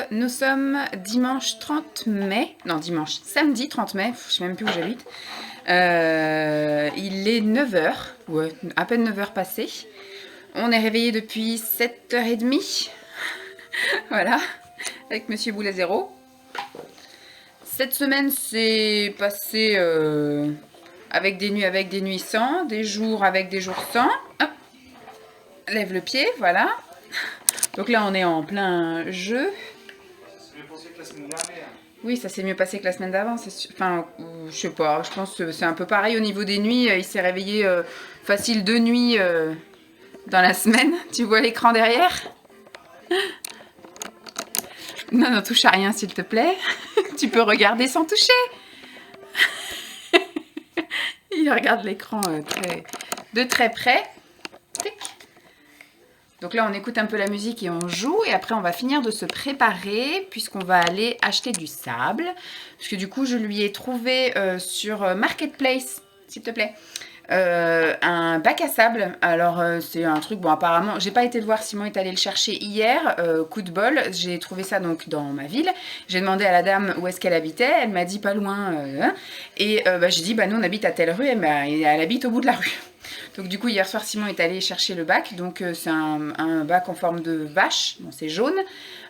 Nous sommes dimanche 30 mai, non dimanche, samedi 30 mai, je sais même plus où j'habite. Il est 9 heures, ouais, à peine 9 heures passées. On est réveillé depuis 7h30, voilà, avec Monsieur Boulet Zéro. Cette semaine s'est passée avec des nuits sans, des jours avec des jours sans. Hop, lève le pied, voilà. Donc là on est en plein jeu. Oui, ça s'est mieux passé que la semaine d'avant. Enfin, je sais pas, je pense que c'est un peu pareil au niveau des nuits. Il s'est réveillé facile 2 nuits dans la semaine. Tu vois l'écran derrière? Non, non, touche à rien s'il te plaît. Tu peux regarder sans toucher. Il regarde l'écran de très près. Tic. Donc là, on écoute un peu la musique et on joue. Et après, on va finir de se préparer puisqu'on va aller acheter du sable. Parce que du coup, je lui ai trouvé sur Marketplace, s'il te plaît, un bac à sable. Alors, c'est un truc, bon, apparemment, j'ai pas été le voir. Simon est allé le chercher hier. Coup de bol, j'ai trouvé ça donc dans ma ville. J'ai demandé à la dame où est-ce qu'elle habitait. Elle m'a dit pas loin. Et j'ai dit, bah, nous, on habite à telle rue. Elle habite au bout de la rue. Donc du coup hier soir Simon est allé chercher le bac, donc c'est un bac en forme de vache, bon, c'est jaune,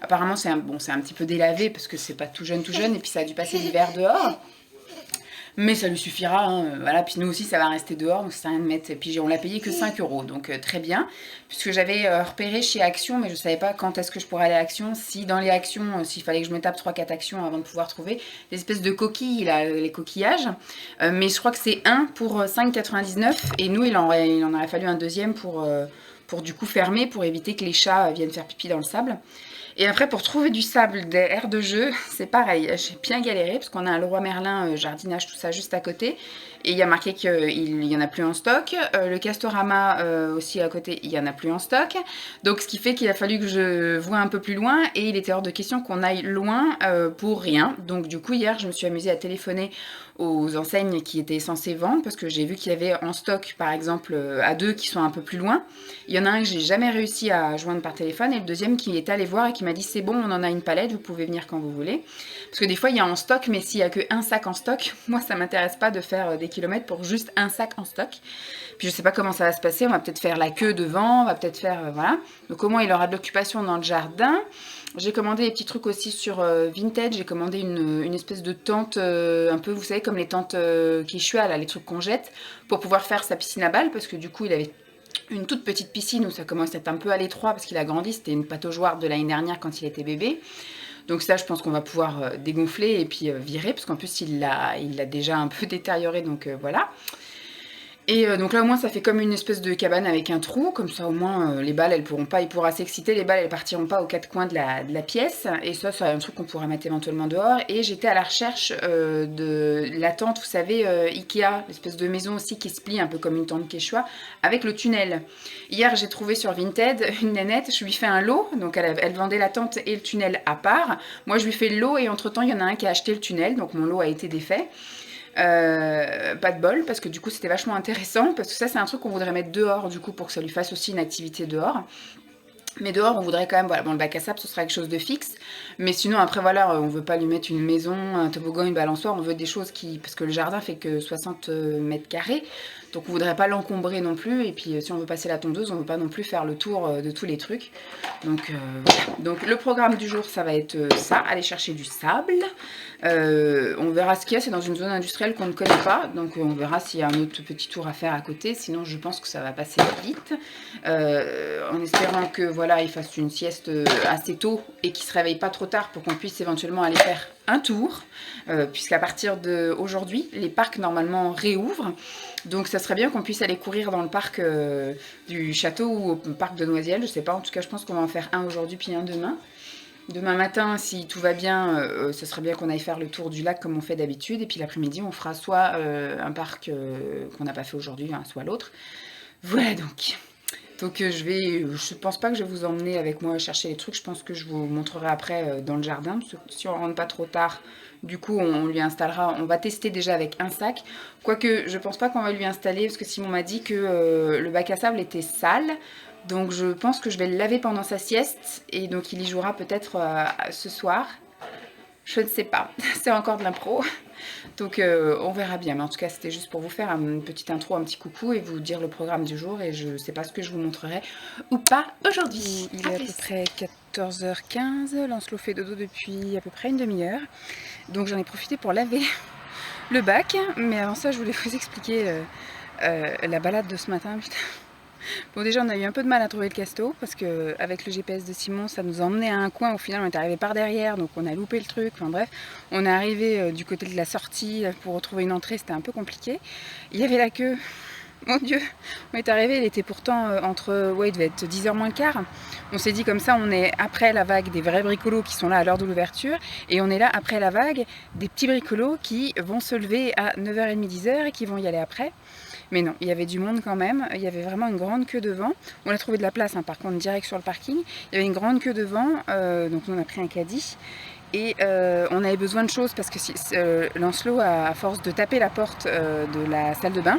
apparemment c'est un petit peu délavé parce que c'est pas tout jeune et puis ça a dû passer l'hiver dehors. Mais ça lui suffira, hein, voilà. Puis nous aussi, ça va rester dehors, donc ça sert à rien de mettre. Et puis on l'a payé que 5 euros, donc très bien. Puisque j'avais repéré chez Action, mais je savais pas quand est-ce que je pourrais aller à Action. Si dans les Actions, s'il fallait que je me tape 3-4 Actions avant de pouvoir trouver des espèces de coquilles, là, les coquillages. Mais je crois que c'est un pour 5,99. Et nous, il en aurait fallu un deuxième pour du coup fermer, pour éviter que les chats viennent faire pipi dans le sable. Et après, pour trouver du sable des aires de jeu, c'est pareil. J'ai bien galéré parce qu'on a un Leroy Merlin, jardinage, tout ça juste à côté. Et il y a marqué qu'il n'y en a plus en stock. Le Castorama aussi à côté, il n'y en a plus en stock. Donc ce qui fait qu'il a fallu que je voie un peu plus loin. Et il était hors de question qu'on aille loin pour rien. Donc du coup, hier, je me suis amusée à téléphoner aux enseignes qui étaient censées vendre parce que j'ai vu qu'il y avait en stock par exemple à deux qui sont un peu plus loin. Il y en a un que j'ai jamais réussi à joindre par téléphone et le deuxième qui est allé voir et qui m'a dit c'est bon, on en a une palette, vous pouvez venir quand vous voulez. Parce que des fois il y a en stock, mais s'il y a qu'un sac en stock, moi ça m'intéresse pas de faire des kilomètres pour juste un sac en stock. Puis je sais pas comment ça va se passer, on va peut-être faire la queue devant, on va peut-être faire voilà. Donc au moins il aura de l'occupation dans le jardin. J'ai commandé des petits trucs aussi sur Vinted. J'ai commandé une espèce de tente, un peu, vous savez, comme les tentes Quechua, là, les trucs qu'on jette, pour pouvoir faire sa piscine à balles, parce que du coup, il avait une toute petite piscine où ça commence à être un peu à l'étroit, parce qu'il a grandi. C'était une pataugeoire de l'année dernière quand il était bébé. Donc ça, je pense qu'on va pouvoir dégonfler et puis virer, parce qu'en plus, il l'a déjà un peu détérioré, donc voilà. Et donc là au moins ça fait comme une espèce de cabane avec un trou, comme ça au moins les balles elles pourront pas, il pourra s'exciter, les balles elles partiront pas aux quatre coins de la pièce, et ça c'est un truc qu'on pourra mettre éventuellement dehors. Et j'étais à la recherche de la tente, vous savez, Ikea, l'espèce de maison aussi qui se plie un peu comme une tente Quechua, avec le tunnel. Hier j'ai trouvé sur Vinted une nénette, je lui fais un lot, donc elle vendait la tente et le tunnel à part, moi je lui fais le lot et entre temps il y en a un qui a acheté le tunnel, donc mon lot a été défait. Pas de bol parce que du coup c'était vachement intéressant parce que ça c'est un truc qu'on voudrait mettre dehors du coup pour que ça lui fasse aussi une activité dehors. Mais dehors, on voudrait quand même, voilà, bon, le bac à sable, ce sera quelque chose de fixe. Mais sinon, après, voilà, on veut pas lui mettre une maison, un toboggan, une balançoire. On veut des choses qui... Parce que le jardin fait que 60 mètres carrés. Donc, on voudrait pas l'encombrer non plus. Et puis, si on veut passer la tondeuse, on veut pas non plus faire le tour de tous les trucs. Donc, voilà. Donc, le programme du jour, ça va être ça. Aller chercher du sable. On verra ce qu'il y a. C'est dans une zone industrielle qu'on ne connaît pas. Donc, on verra s'il y a un autre petit tour à faire à côté. Sinon, je pense que ça va passer vite. En espérant que voilà, il fasse une sieste assez tôt et qu'il se réveille pas trop tard pour qu'on puisse éventuellement aller faire un tour, puisqu'à partir d'aujourd'hui, les parcs normalement réouvrent. Donc ça serait bien qu'on puisse aller courir dans le parc du château ou au parc de Noisiel, je sais pas, en tout cas je pense qu'on va en faire un aujourd'hui puis un demain. Demain matin, si tout va bien, ce serait bien qu'on aille faire le tour du lac comme on fait d'habitude. Et puis l'après-midi, on fera soit un parc qu'on n'a pas fait aujourd'hui, hein, soit l'autre. Voilà donc. Donc je pense pas que je vais vous emmener avec moi chercher les trucs, je pense que je vous montrerai après dans le jardin, parce que si on rentre pas trop tard, du coup on lui installera, on va tester déjà avec un sac, quoique je pense pas qu'on va lui installer, parce que Simon m'a dit que le bac à sable était sale, Donc je pense que je vais le laver pendant sa sieste et donc il y jouera peut-être ce soir. Je ne sais pas, c'est encore de l'impro. Donc on verra bien, mais en tout cas c'était juste pour vous faire une petite intro, un petit coucou et vous dire le programme du jour et je ne sais pas ce que je vous montrerai ou pas aujourd'hui. Il est à peu près 14h15, Lancelot fait dodo depuis à peu près une demi-heure. Donc j'en ai profité pour laver le bac, mais avant ça je voulais vous expliquer la balade de ce matin, putain. Bon déjà on a eu un peu de mal à trouver le casto parce que avec le GPS de Simon ça nous a emmené à un coin, au final on est arrivé par derrière donc on a loupé le truc, enfin bref on est arrivé du côté de la sortie pour retrouver une entrée, c'était un peu compliqué. Il y avait la queue, mon dieu, on est arrivé, il était pourtant il devait être 10h moins le quart. On s'est dit comme ça on est après la vague des vrais bricolos qui sont là à l'heure de l'ouverture et on est là après la vague des petits bricolos qui vont se lever à 9h30, 10h et qui vont y aller après. Mais non, il y avait du monde quand même, il y avait vraiment une grande queue devant. On a trouvé de la place, hein, par contre, direct sur le parking. Il y avait une grande queue devant, donc on a pris un caddie. Et on avait besoin de choses parce que Lancelot, à force de taper la porte de la salle de bain,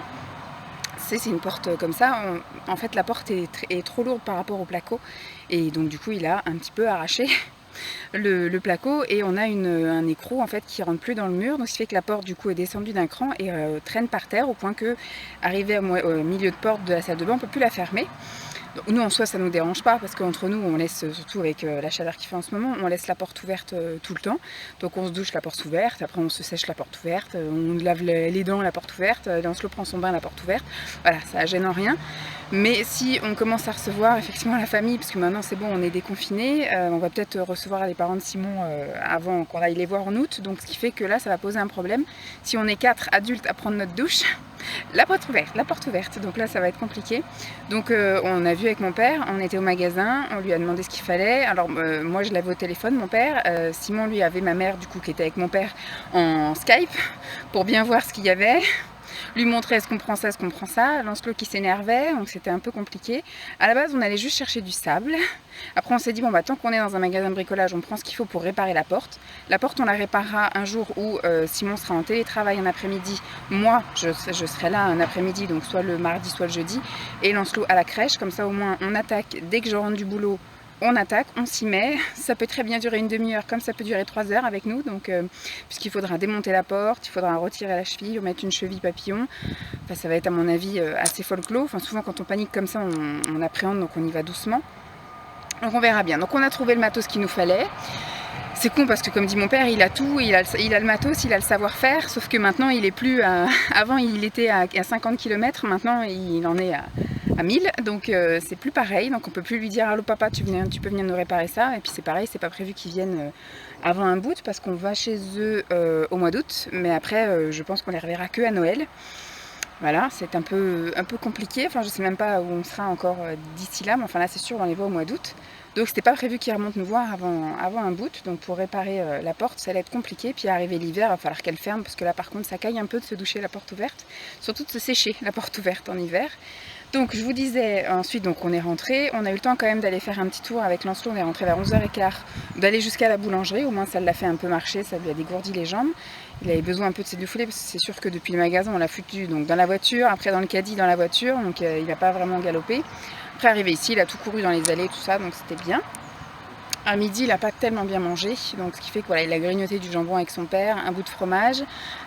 c'est une porte comme ça, en fait la porte est trop lourde par rapport au placo. Et donc du coup il a un petit peu arraché le placo et on a un écrou en fait qui rentre plus dans le mur, donc ce qui fait que la porte du coup est descendue d'un cran et traîne par terre au point que arrivé au milieu de porte de la salle de bain on peut plus la fermer. Donc, nous en soi ça nous dérange pas parce qu'entre nous on laisse, surtout avec la chaleur qu'il fait en ce moment, on laisse la porte ouverte tout le temps, donc on se douche la porte ouverte, après on se sèche la porte ouverte, on lave les dents la porte ouverte, Lancelot prend son bain la porte ouverte, voilà, ça gêne en rien. Mais si on commence à recevoir effectivement la famille, parce que maintenant c'est bon, on est déconfiné, on va peut-être recevoir les parents de Simon avant qu'on aille les voir en août, donc ce qui fait que là ça va poser un problème. Si on est 4 adultes à prendre notre douche, la porte ouverte, donc là ça va être compliqué. Donc on a vu avec mon père, on était au magasin, on lui a demandé ce qu'il fallait. Alors moi je l'avais au téléphone, mon père, Simon lui avait ma mère du coup qui était avec mon père en Skype pour bien voir ce qu'il y avait. Lui montrer est-ce qu'on prend ça, est-ce qu'on prend ça. Lancelot qui s'énervait, donc c'était un peu compliqué. À la base, on allait juste chercher du sable. Après, on s'est dit, bon, bah, tant qu'on est dans un magasin de bricolage, on prend ce qu'il faut pour réparer la porte. La porte, on la réparera un jour où Simon sera en télétravail un après-midi. Moi, je serai là un après-midi, donc soit le mardi, soit le jeudi. Et Lancelot à la crèche, comme ça au moins on attaque dès que je rentre du boulot. On attaque, on s'y met, ça peut très bien durer une demi-heure comme ça peut durer 3 heures avec nous, donc puisqu'il faudra démonter la porte, il faudra retirer la cheville, mettre une cheville papillon, enfin, ça va être à mon avis assez folklore, enfin, souvent quand on panique comme ça on appréhende donc on y va doucement, donc on verra bien. Donc on a trouvé le matos qu'il nous fallait. C'est con parce que comme dit mon père, il a tout, il a le matos, il a le savoir-faire, sauf que maintenant il est plus à... Avant il était à 50 km, maintenant il en est à 1000, donc c'est plus pareil, donc on peut plus lui dire allô papa tu peux venir nous réparer ça, et puis c'est pareil, c'est pas prévu qu'ils viennent avant un bout parce qu'on va chez eux au mois d'août, mais après je pense qu'on les reverra que à Noël. Voilà, c'est un peu compliqué, enfin je sais même pas où on sera encore d'ici là, mais enfin là c'est sûr on les voit au mois d'août. Donc c'était pas prévu qu'ils remontent nous voir avant un bout, donc pour réparer la porte ça allait être compliqué, puis arrivé l'hiver il va falloir qu'elle ferme parce que là par contre ça caille un peu de se doucher la porte ouverte, surtout de se sécher la porte ouverte en hiver. Donc je vous disais ensuite, donc on est rentré, on a eu le temps quand même d'aller faire un petit tour avec Lancelot, on est rentré vers 11h15, d'aller jusqu'à la boulangerie, au moins ça l'a fait un peu marcher, ça lui a dégourdi les jambes. Il avait besoin un peu de s'édouffer parce que c'est sûr que depuis le magasin on l'a foutu donc dans la voiture, après dans le caddie dans la voiture, donc il n'a pas vraiment galopé. Après arrivé ici, il a tout couru dans les allées, tout ça, donc c'était bien. À midi, il n'a pas tellement bien mangé, donc ce qui fait que voilà, il a grignoté du jambon avec son père, un bout de fromage,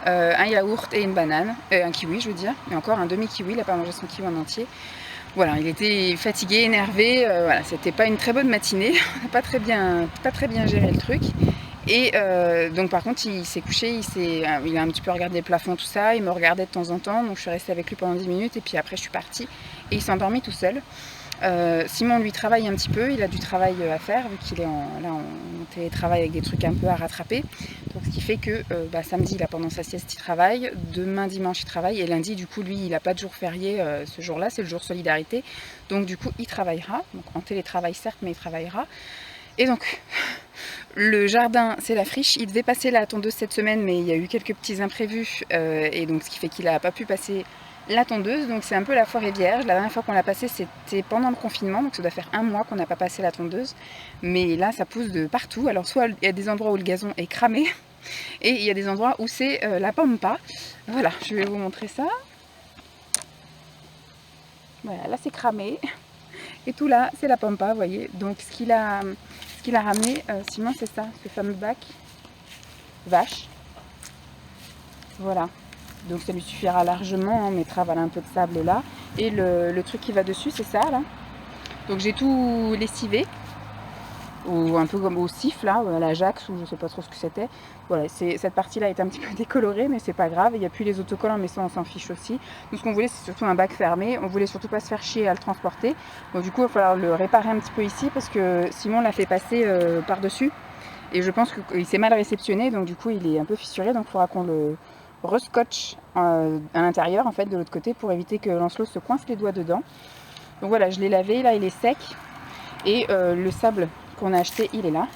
un yaourt et une banane, un kiwi je veux dire, mais encore un demi-kiwi, il n'a pas mangé son kiwi en entier. Voilà, il était fatigué, énervé, voilà, c'était pas une très bonne matinée, on n'a pas très bien géré le truc. Et donc par contre il s'est couché, il a un petit peu regardé le plafond, tout ça, il me regardait de temps en temps, donc je suis restée avec lui pendant 10 minutes et puis après je suis partie et il s'est endormi tout seul. Simon lui travaille un petit peu, il a du travail à faire vu qu'il est en télétravail avec des trucs un peu à rattraper. Donc ce qui fait que samedi là pendant sa sieste il travaille, demain dimanche il travaille et lundi du coup lui il n'a pas de jour férié ce jour-là, c'est le jour solidarité. Donc du coup il travaillera, donc en télétravail certes mais il travaillera. Et donc le jardin c'est la friche, il devait passer la tondeuse cette semaine mais il y a eu quelques petits imprévus et donc ce qui fait qu'il n'a pas pu passer la tondeuse, donc c'est un peu la forêt vierge. La dernière fois qu'on l'a passé c'était pendant le confinement, donc ça doit faire un mois qu'on n'a pas passé la tondeuse, mais là ça pousse de partout. Alors soit il y a des endroits où le gazon est cramé et il y a des endroits où c'est la pampa. Voilà, je vais vous montrer ça. Voilà, là c'est cramé Et tout là, c'est la pampa, vous voyez. Donc ce qu'il a ramené, Simon, c'est ça, ce fameux bac vache. Voilà. Donc ça lui suffira largement, on mettra voilà, un peu de sable là. Et le truc qui va dessus, c'est ça là. Donc j'ai tout lessivé. Ou un peu comme au sif là, à l'Ajax, ou je sais pas trop ce que c'était. Voilà, cette partie-là est un petit peu décolorée, mais c'est pas grave. Il n'y a plus les autocollants, mais ça on s'en fiche aussi. Donc ce qu'on voulait, c'est surtout un bac fermé. On voulait surtout pas se faire chier à le transporter. Donc du coup, il va falloir le réparer un petit peu ici, parce que Simon l'a fait passer par-dessus. Et je pense qu'il s'est mal réceptionné, donc du coup il est un peu fissuré. Donc il faudra qu'on le rescotche à l'intérieur, en fait, de l'autre côté, pour éviter que Lancelot se coince les doigts dedans. Donc voilà, je l'ai lavé, là il est sec. Et le sable qu'on a acheté, il est là.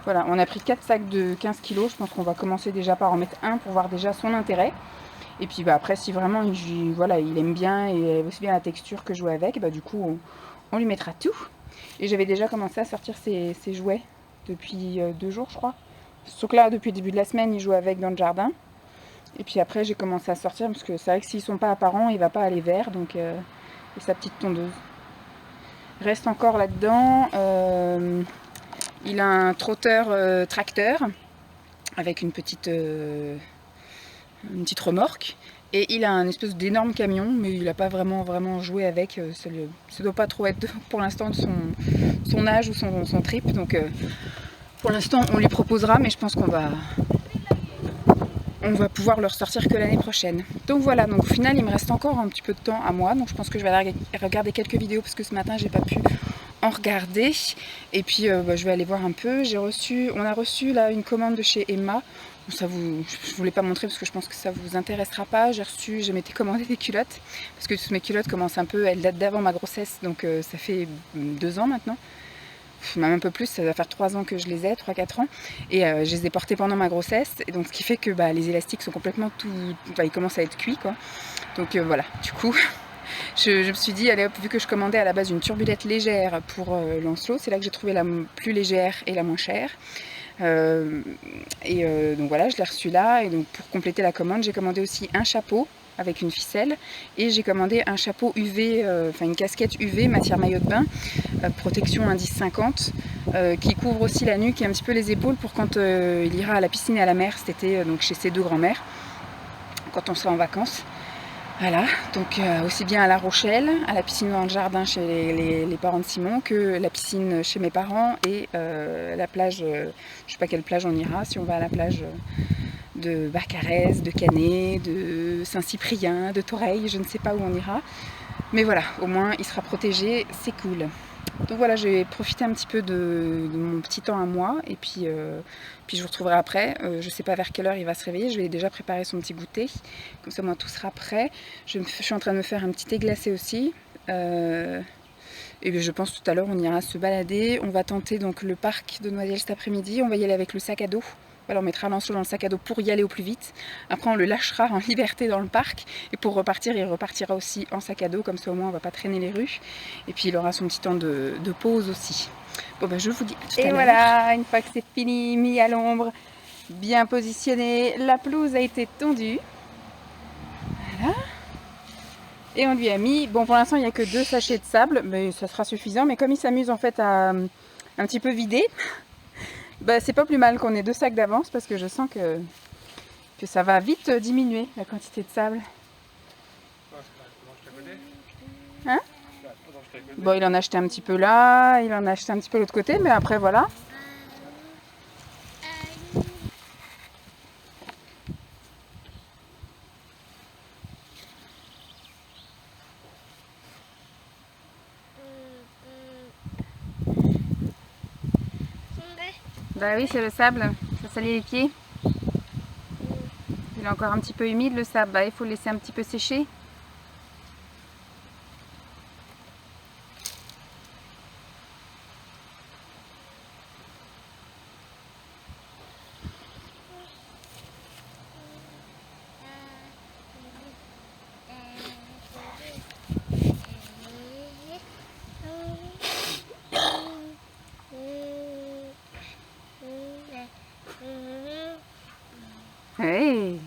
Voilà, on a pris 4 sacs de 15 kg. Je pense qu'on va commencer déjà par en mettre un pour voir déjà son intérêt. Et puis bah, après, si vraiment voilà, il aime bien et aussi bien la texture que jouer avec, bah, du coup, on lui mettra tout. Et j'avais déjà commencé à sortir ses jouets depuis 2 jours, je crois. Sauf que là, depuis le début de la semaine, il joue avec dans le jardin. Et puis après, j'ai commencé à sortir parce que c'est vrai que s'ils sont pas apparents, il va pas aller vert. Donc, et sa petite tondeuse. Reste encore là-dedans. Il a un trotteur tracteur avec une petite remorque. Et il a un espèce d'énorme camion, mais il n'a pas vraiment joué avec. Ça ne doit pas trop être pour l'instant de son âge ou son trip. Donc pour l'instant, on lui proposera, mais je pense qu'on va pouvoir le ressortir que l'année prochaine. Donc voilà, donc au final, il me reste encore un petit peu de temps à moi. Donc je pense que je vais aller regarder quelques vidéos parce que ce matin, j'ai pas pu en regarder. Et puis je vais aller voir un peu. On a reçu là une commande de chez Emma. Je voulais pas montrer parce que je pense que ça vous intéressera pas. Je m'étais commandé des culottes parce que toutes mes culottes commencent un peu, elles datent d'avant ma grossesse, donc ça fait 2 ans maintenant. Même un peu plus, ça va faire 3 ans que je les ai, 3-4 ans, et je les ai portés pendant ma grossesse, et donc ce qui fait que les élastiques sont complètement ils commencent à être cuits quoi. Donc voilà, du coup je me suis dit, allez hop, vu que je commandais à la base une turbulette légère pour Lancelot, c'est là que j'ai trouvé la plus légère et la moins chère. Donc voilà, je l'ai reçu là, et donc pour compléter la commande, j'ai commandé aussi un chapeau avec une ficelle, et j'ai commandé un chapeau UV, une casquette UV matière maillot de bain, protection indice 50, qui couvre aussi la nuque et un petit peu les épaules pour quand il ira à la piscine et à la mer cet été, donc chez ses 2 grands-mères, quand on sera en vacances. Voilà, donc aussi bien à La Rochelle, à la piscine dans le jardin chez les parents de Simon, que la piscine chez mes parents et la plage, je sais pas quelle plage on ira, si on va à la plage de Barcarès, de Canet, de Saint-Cyprien, de Toreil, je ne sais pas où on ira. Mais voilà, au moins il sera protégé, c'est cool. Donc voilà, j'ai profité un petit peu de mon petit temps à moi, et puis je vous retrouverai après. Je ne sais pas vers quelle heure il va se réveiller, je vais déjà préparer son petit goûter, comme ça moi tout sera prêt. Je suis en train de me faire un petit thé glacé aussi. Et je pense tout à l'heure on ira se balader. On va tenter donc le parc de Noisiel cet après-midi, on va y aller avec le sac à dos. Voilà, on mettra Lancelot dans le sac à dos pour y aller au plus vite. Après, on le lâchera en liberté dans le parc. Et pour repartir, il repartira aussi en sac à dos. Comme ça, au moins, on ne va pas traîner les rues. Et puis, il aura son petit temps de pause aussi. Bon, je vous dis à tout à l'heure. Et voilà, une fois que c'est fini, mis à l'ombre, bien positionné, la pelouse a été tondue. Voilà. Et on lui a mis... Bon, pour l'instant, il n'y a que 2 sachets de sable, mais ça sera suffisant. Mais comme il s'amuse, en fait, à un petit peu vider... c'est pas plus mal qu'on ait 2 sacs d'avance parce que je sens que ça va vite diminuer la quantité de sable. Hein? Bon, il en a acheté un petit peu là, il en a acheté un petit peu de l'autre côté, mais après voilà. Bah oui, c'est le sable, ça salit les pieds. Il est encore un petit peu humide le sable, il faut le laisser un petit peu sécher. Hey.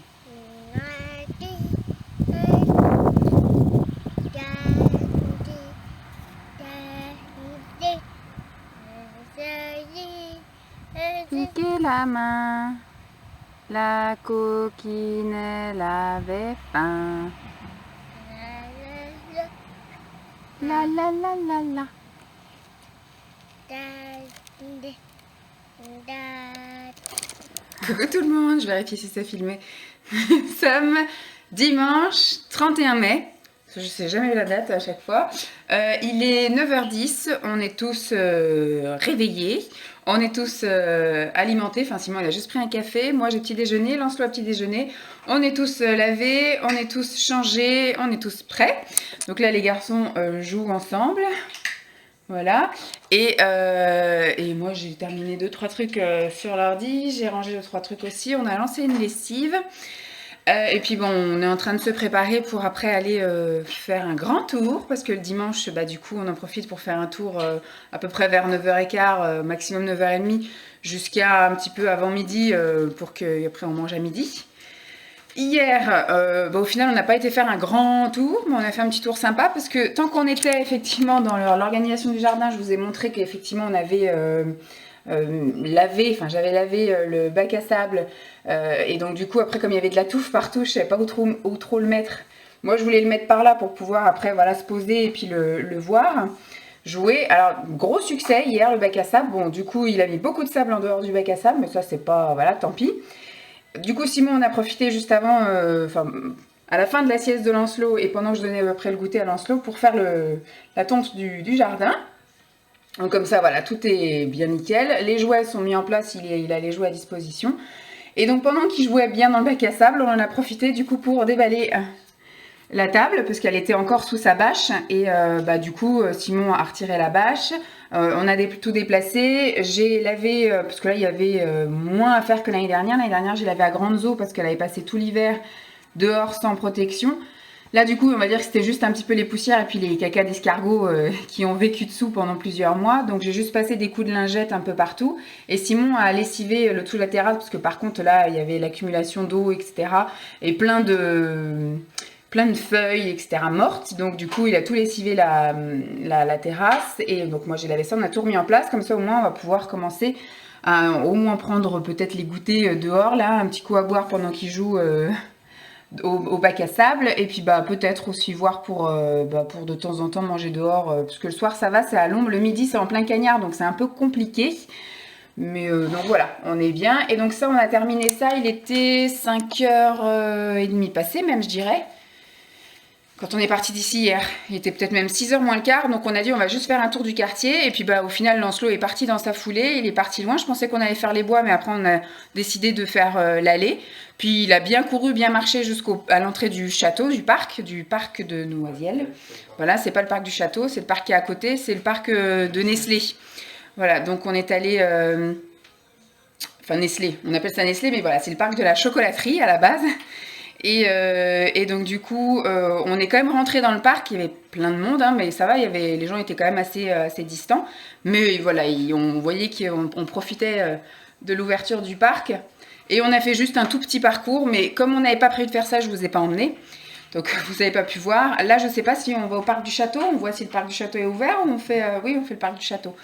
piqué la main. La coquine, elle avait faim. La la la la la. Coucou tout le monde, je vérifie si c'est filmé. Nous sommes dimanche 31 mai. Je sais jamais la date à chaque fois. Il est 9h10, on est tous réveillés, on est tous alimentés. Enfin, Simon il a juste pris un café, moi j'ai petit déjeuner, Lancelot a petit déjeuner. On est tous lavés, on est tous changés, on est tous prêts. Donc là les garçons jouent ensemble. Voilà, et moi j'ai terminé 2-3 trucs sur l'ordi, j'ai rangé 2-3 trucs aussi, on a lancé une lessive. Et puis bon, on est en train de se préparer pour après aller faire un grand tour, parce que le dimanche, bah, du coup, on en profite pour faire un tour à peu près vers 9h15, maximum 9h30, jusqu'à un petit peu avant midi, pour qu'après on mange à midi. Hier, bah, au final, on n'a pas été faire un grand tour, mais on a fait un petit tour sympa, parce que tant qu'on était effectivement dans l'organisation du jardin, je vous ai montré qu'effectivement on avait... j'avais lavé le bac à sable et donc du coup après comme il y avait de la touffe partout, je savais pas où trop le mettre. Moi je voulais le mettre par là pour pouvoir après voilà se poser et puis le voir jouer. Alors gros succès hier le bac à sable. Bon du coup il a mis beaucoup de sable en dehors du bac à sable, mais ça c'est pas voilà tant pis. Du coup Simon on a profité juste avant à la fin de la sieste de Lancelot et pendant que je donnais à peu près le goûter à Lancelot pour faire la tonte du jardin. Donc comme ça, voilà, tout est bien nickel. Les jouets sont mis en place, il a les jouets à disposition. Et donc pendant qu'il jouait bien dans le bac à sable, on en a profité du coup pour déballer la table, parce qu'elle était encore sous sa bâche. Et bah, du coup, Simon a retiré la bâche. On a tout déplacé. J'ai lavé, parce que là, il y avait moins à faire que l'année dernière. L'année dernière, j'ai lavé à grandes eaux, parce qu'elle avait passé tout l'hiver dehors sans protection. Là du coup on va dire que c'était juste un petit peu les poussières et puis les cacas d'escargots qui ont vécu dessous pendant plusieurs mois. Donc j'ai juste passé des coups de lingette un peu partout. Et Simon a lessivé le tout de la terrasse parce que par contre là il y avait l'accumulation d'eau etc. Et plein de feuilles etc. mortes. Donc du coup il a tout lessivé la terrasse. Et donc moi j'ai lavé ça, on a tout remis en place. Comme ça au moins on va pouvoir commencer à au moins prendre peut-être les goûters dehors là. Un petit coup à boire pendant qu'il joue... au bac à sable et puis bah peut-être aussi voir pour de temps en temps manger dehors parce que le soir ça va, c'est à l'ombre, le midi c'est en plein cagnard donc c'est un peu compliqué mais donc voilà, on est bien. Et donc ça on a terminé ça, il était 5h30 passé même je dirais quand on est parti d'ici hier. Il était peut-être même 6h moins le quart, donc on a dit on va juste faire un tour du quartier. Et puis bah au final Lancelot est parti dans sa foulée, il est parti loin. Je pensais qu'on allait faire les bois, mais après on a décidé de faire l'allée. Puis il a bien couru, bien marché jusqu'à l'entrée du château, du parc de Noisiel. Voilà, c'est pas le parc du château, c'est le parc qui est à côté, c'est le parc de Nestlé. Voilà, donc on est allé... Enfin Nestlé, on appelle ça Nestlé, mais voilà, c'est le parc de la chocolaterie à la base. Et donc du coup, on est quand même rentré dans le parc, il y avait plein de monde, hein, mais ça va, les gens étaient quand même assez distants. Mais voilà, on voyait qu'on profitait de l'ouverture du parc. Et on a fait juste un tout petit parcours, mais comme on n'avait pas prévu de faire ça, je ne vous ai pas emmené. Donc vous n'avez pas pu voir. Là, je ne sais pas si on va au parc du château, on voit si le parc du château est ouvert ou on fait... oui, on fait le parc du château.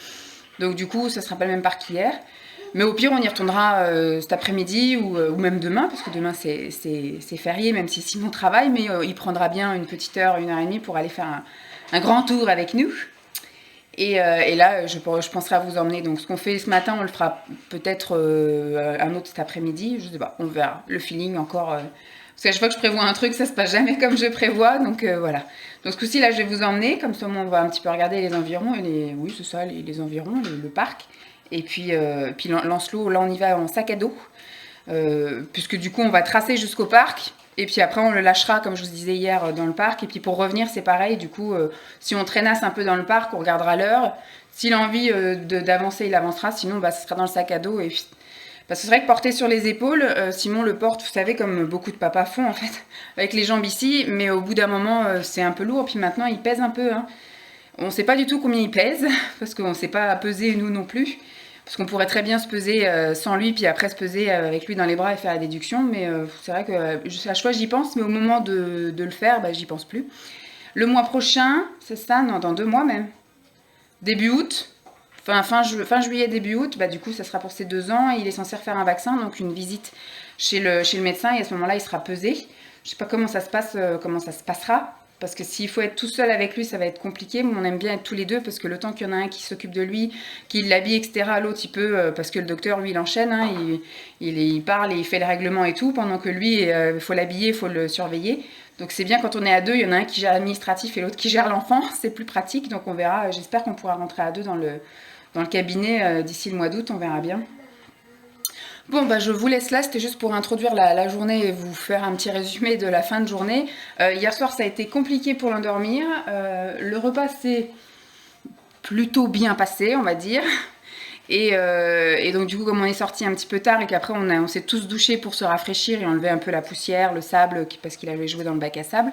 Donc du coup, ça ne sera pas le même parc qu'hier. Mais au pire, on y retournera cet après-midi ou même demain, parce que demain c'est férié, même si Simon travaille, mais il prendra bien une petite heure, 1h30 pour aller faire un grand tour avec nous. Et là, je penserai à vous emmener. Donc ce qu'on fait ce matin, on le fera peut-être un autre cet après-midi, je sais pas, on verra. Le feeling encore... parce qu'à chaque fois que je prévois un truc, ça se passe jamais comme je prévois, donc voilà. Donc ce coup-ci, là, je vais vous emmener, comme ça on va un petit peu regarder les environs, oui, c'est ça, les environs, le parc. Et puis Lancelot, là on y va en sac à dos, puisque du coup on va tracer jusqu'au parc, et puis après on le lâchera comme je vous disais hier dans le parc, et puis pour revenir c'est pareil, du coup si on traînasse un peu dans le parc, on regardera l'heure, s'il a envie d'avancer il avancera, sinon bah, ce sera dans le sac à dos. Et puis, parce que c'est vrai que porter sur les épaules, Simon le porte, vous savez, comme beaucoup de papas font en fait, avec les jambes ici, mais au bout d'un moment c'est un peu lourd, puis maintenant il pèse un peu, hein. On ne sait pas du tout combien il pèse, parce qu'on ne sait pas peser nous non plus. Parce qu'on pourrait très bien se peser sans lui, puis après se peser avec lui dans les bras et faire la déduction. Mais c'est vrai que à chaque fois j'y pense, mais au moment de le faire, bah, j'y pense plus. Le mois prochain, c'est ça? Non, dans 2 mois même. Début août, fin juillet, début août, bah, du coup, ça sera pour ses 2 ans. Il est censé refaire un vaccin, donc une visite chez le médecin. Et à ce moment-là, il sera pesé. Je sais pas comment ça se passe, comment ça se passera. Parce que s'il faut être tout seul avec lui, ça va être compliqué. Mais on aime bien être tous les deux parce que le temps qu'il y en a un qui s'occupe de lui, qui l'habille, etc., l'autre, il peut, parce que le docteur, lui, il enchaîne. Hein, il parle et il fait les règlements et tout, pendant que lui, il faut l'habiller, il faut le surveiller. Donc c'est bien quand on est à deux, il y en a un qui gère l'administratif et l'autre qui gère l'enfant. C'est plus pratique. Donc on verra, j'espère qu'on pourra rentrer à deux dans le cabinet d'ici le mois d'août, on verra bien. Bon, bah, je vous laisse là, c'était juste pour introduire la journée et vous faire un petit résumé de la fin de journée. Hier soir, ça a été compliqué pour l'endormir. Le repas s'est plutôt bien passé, on va dire. Et donc du coup, comme on est sorti un petit peu tard et qu'après on s'est tous douchés pour se rafraîchir et enlever un peu la poussière, le sable, parce qu'il avait joué dans le bac à sable.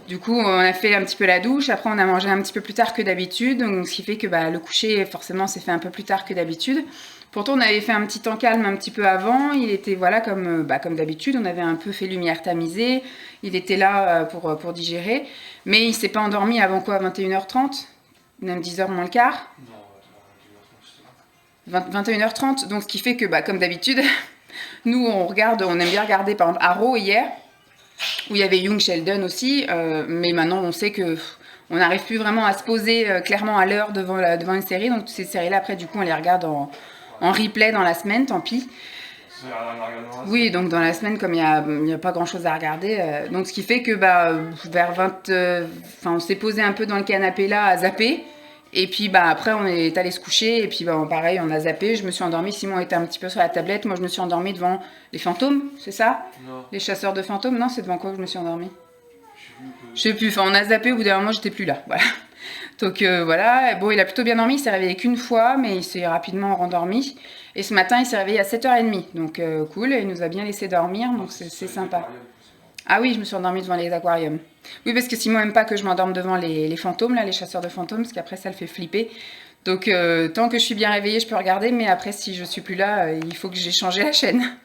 Du coup, on a fait un petit peu la douche, après on a mangé un petit peu plus tard que d'habitude, donc ce qui fait que bah, le coucher, forcément, s'est fait un peu plus tard que d'habitude. Pourtant, on avait fait un petit temps calme un petit peu avant, il était voilà comme d'habitude, on avait un peu fait lumière tamisée, il était là pour digérer, mais il s'est pas endormi avant quoi, 21h30, même 10h moins le quart. 21h30, donc ce qui fait que, bah, comme d'habitude, nous on aime bien regarder par exemple Arrow hier, où il y avait Young Sheldon aussi, mais maintenant on sait que on n'arrive plus vraiment à se poser clairement à l'heure devant une série, donc ces séries-là après du coup on les regarde en replay dans la semaine, tant pis. Oui, donc dans la semaine, comme il n'y a pas grand-chose à regarder, donc ce qui fait que vers 20, on s'est posé un peu dans le canapé là à zapper. Et puis après on est allé se coucher et puis pareil on a zappé, je me suis endormie, Simon était un petit peu sur la tablette, moi je me suis endormie devant les fantômes, c'est ça? Non. Les chasseurs de fantômes, non, c'est devant quoi que je me suis endormie? Je sais plus, on a zappé, au bout d'un moment j'étais plus là, voilà. Donc voilà, bon il a plutôt bien dormi, il s'est réveillé qu'une fois mais il s'est rapidement rendormi. Et ce matin il s'est réveillé à 7h30, donc cool, il nous a bien laissé dormir, donc c'est sympa. Ah oui, je me suis endormie devant les aquariums. Oui, parce que Simon n'aime pas que je m'endorme devant les fantômes, là, les chasseurs de fantômes, parce qu'après ça le fait flipper. Donc tant que je suis bien réveillée, je peux regarder, mais après si je suis plus là, il faut que j'ai changé la chaîne.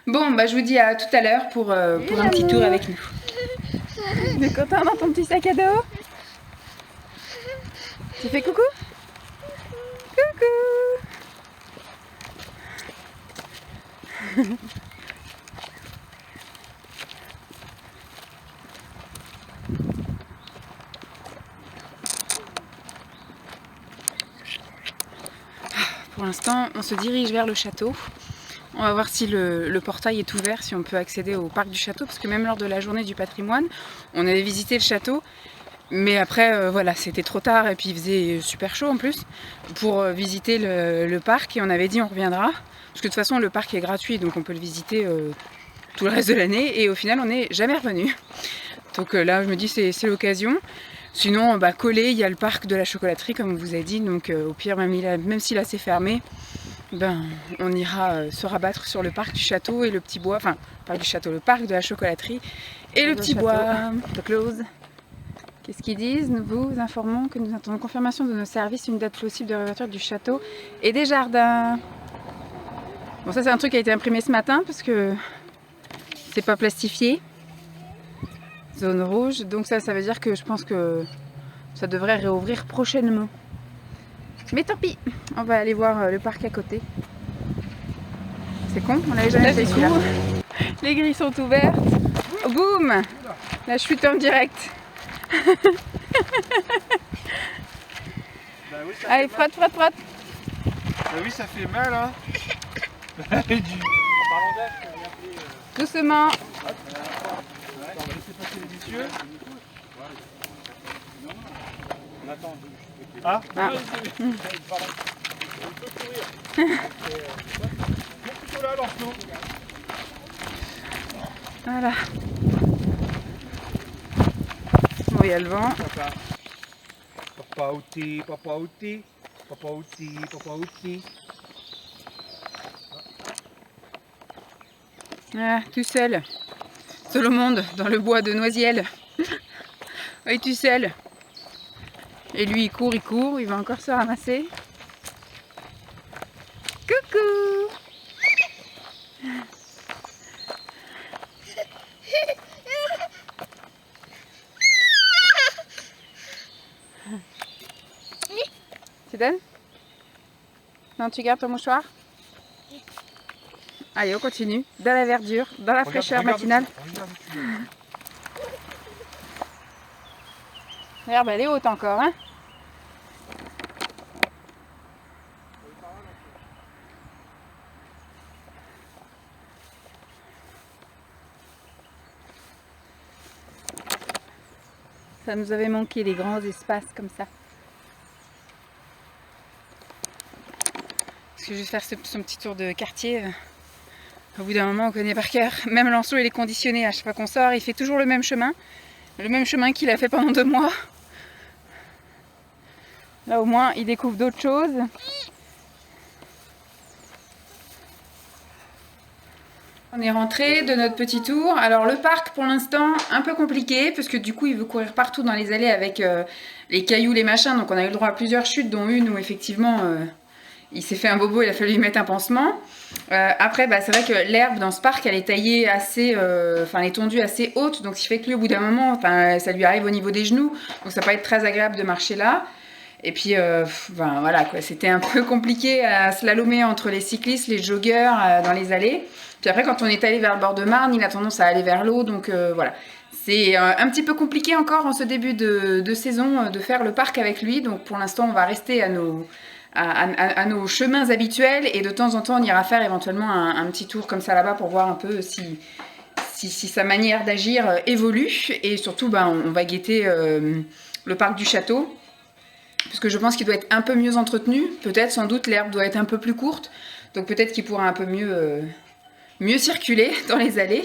Bon, bah je vous dis à tout à l'heure pour un petit tour avec nous. T'es content dans ton petit sac à dos? Tu fais coucou? Coucou. Pour l'instant, on se dirige vers le château. On va voir si le portail est ouvert, si on peut accéder au parc du château, parce que même lors de la journée du patrimoine, on avait visité le château, mais après, voilà, c'était trop tard et puis il faisait super chaud en plus pour visiter le parc et on avait dit on reviendra, parce que de toute façon le parc est gratuit, donc on peut le visiter tout le reste de l'année et au final on n'est jamais revenu. Donc là, je me dis c'est l'occasion. Sinon, collé, il y a le parc de la chocolaterie, comme on vous a dit, donc au pire, même si là c'est fermé, on ira se rabattre sur le parc du château et le petit bois, enfin, parc du château, le parc de la chocolaterie et le petit bois. The close. Qu'est-ce qu'ils disent? Nous vous informons que nous attendons confirmation de nos services, une date possible de réouverture du château et des jardins. Bon, ça c'est un truc qui a été imprimé ce matin parce que c'est pas plastifié. Zone rouge, donc ça veut dire que je pense que ça devrait réouvrir prochainement. Mais tant pis, on va aller voir le parc à côté. C'est con, on l'avait jamais fait celui-là. Les grilles sont ouvertes. Oh, boum! La chute en direct. Oui, allez, frotte. Bah oui, ça fait mal, hein. Doucement. On va laisser passer les messieurs. On attend. Ah, plutôt là, l'orto. Voilà. Bon, il y a le vent. Papa outi, papa outi, papa outi, papa outi. Ah, tout seul. Seul au monde, dans le bois de Noisiel. Oui, tout seul. Et lui, il court, il va encore se ramasser. Coucou! Tu donnes? Non, tu gardes ton mouchoir? Allez, on continue. Dans la verdure, dans la fraîcheur matinale. L'herbe, elle est haute encore, hein? Ça nous avait manqué, les grands espaces comme ça. Parce que je vais faire son petit tour de quartier. Au bout d'un moment, on connaît par cœur. Même Lancelot, il est conditionné. À chaque fois qu'on sort, il fait toujours le même chemin. Le même chemin qu'il a fait pendant 2 mois. Là, au moins, il découvre d'autres choses. On est rentré de notre petit tour. Alors le parc pour l'instant un peu compliqué parce que du coup il veut courir partout dans les allées avec les cailloux, les machins. Donc on a eu le droit à plusieurs chutes dont une où effectivement il s'est fait un bobo, il a fallu lui mettre un pansement. Après bah, c'est vrai que l'herbe dans ce parc elle est taillée assez, elle est tondue assez haute. Donc ce qui fait que lui au bout d'un moment ça lui arrive au niveau des genoux. Donc ça peut être très agréable de marcher là. Et puis voilà quoi, c'était un peu compliqué à slalomer entre les cyclistes, les joggeurs dans les allées. Puis après, quand on est allé vers le bord de Marne, il a tendance à aller vers l'eau. Donc voilà, c'est un petit peu compliqué encore en ce début de saison de faire le parc avec lui. Donc pour l'instant, on va rester à nos chemins habituels. Et de temps en temps, on ira faire éventuellement un petit tour comme ça là-bas pour voir un peu si sa manière d'agir évolue. Et surtout, on va guetter le parc du château. Parce que je pense qu'il doit être un peu mieux entretenu. Peut-être, sans doute, l'herbe doit être un peu plus courte. Donc peut-être qu'il pourra un peu mieux circuler dans les allées.